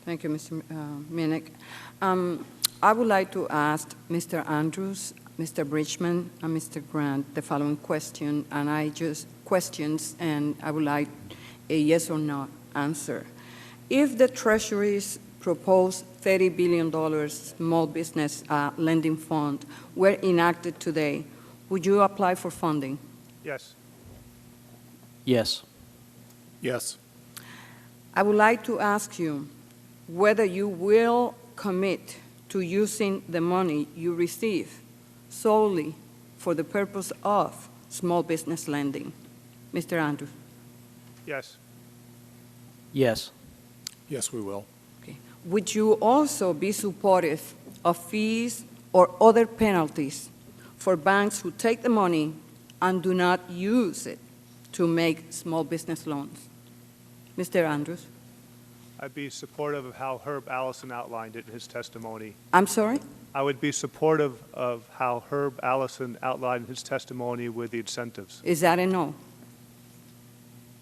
Thank you, Mr. Minnick. I would like to ask Mr. Andrews, Mr. Bridgman, and Mr. Grant the following question, and I would like a yes or no answer. If the Treasury's proposed $30 billion small business lending fund were enacted today, would you apply for funding? Yes. Yes. Yes. I would like to ask you whether you will commit to using the money you receive solely for the purpose of small business lending. Mr. Andrews? Yes. Yes. Yes, we will. Okay. Would you also be supportive of fees or other penalties for banks who take the money and do not use it to make small business loans? Mr. Andrews? I'd be supportive of how Herb Allison outlined it in his testimony. I'm sorry? I would be supportive of how Herb Allison outlined in his testimony with the incentives. Is that a no?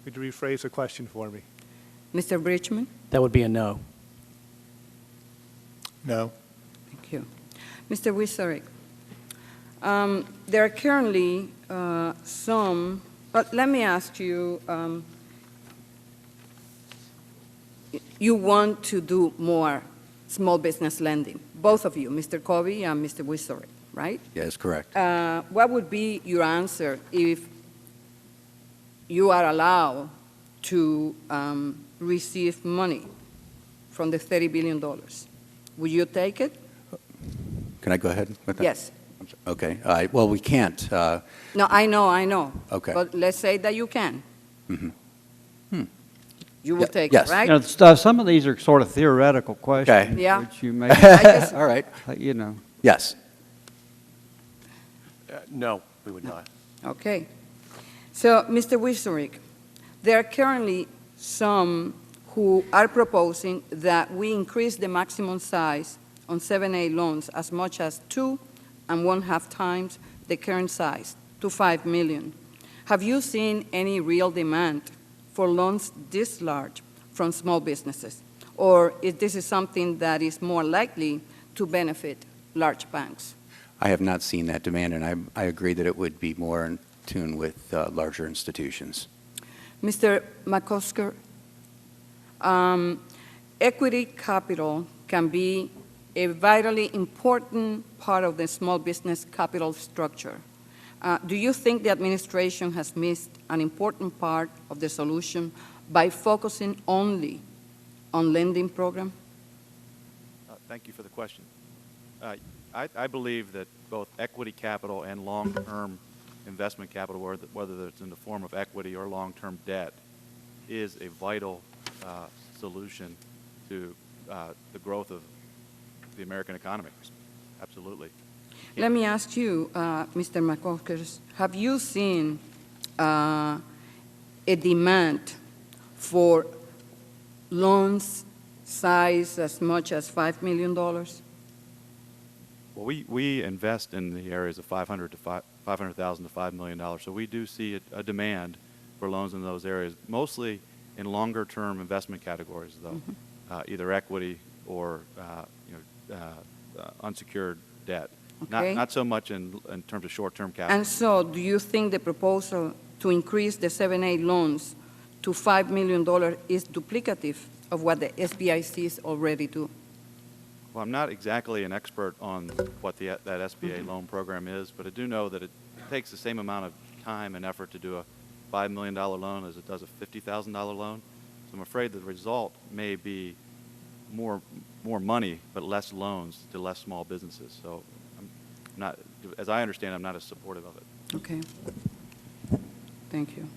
Could you rephrase the question for me? Mr. Bridgman? That would be a no. No. Thank you. Mr. Wiserik, there are currently some, but let me ask you, you want to do more small business lending, both of you, Mr. Covey and Mr. Wiserik, right? Yes, correct. What would be your answer if you are allowed to receive money from the $30 billion? Would you take it? Can I go ahead with that? Yes. Okay. Well, we can't. No, I know. Okay. But let's say that you can. Mhm. You will take yes. it, right? You know, some of these are sort of theoretical questions, Okay. Yeah. which you may, All right. you know. Yes. No, we would not. Okay. So, Mr. Wiserik, there are currently some who are proposing that we increase the maximum size on 7A loans as much as 2.5 times the current size, to $5 million. Have you seen any real demand for loans this large from small businesses? Or is this something that is more likely to benefit large banks? I have not seen that demand, and I agree that it would be more in tune with larger institutions. Mr. McCosker, equity capital can be a vitally important part of the small business capital structure. Do you think the administration has missed an important part of the solution by focusing only on lending program? Thank you for the question. I believe that both equity capital and long-term investment capital, whether it's in the form of equity or long-term debt, is a vital solution to the growth of the American economy. Absolutely. Let me ask you, Mr. McCosker, have you seen a demand for loans size as much as $5 million? Well, we invest in the areas of $500,000 to $5 million, so we do see a demand for loans in those areas, mostly in longer-term investment categories, though, either equity or unsecured debt. Okay. Not so much in terms of short-term capital. And so do you think the proposal to increase the 7A loans to $5 million is duplicative of what the SBICs already do? Well, I'm not exactly an expert on what that SBA loan program is, but I do know that it takes the same amount of time and effort to do a $5 million loan as it does a $50,000 loan. So I'm afraid the result may be more money, but less loans to less small businesses. So I'm not, as I understand, I'm not as supportive of it. Okay. Thank you.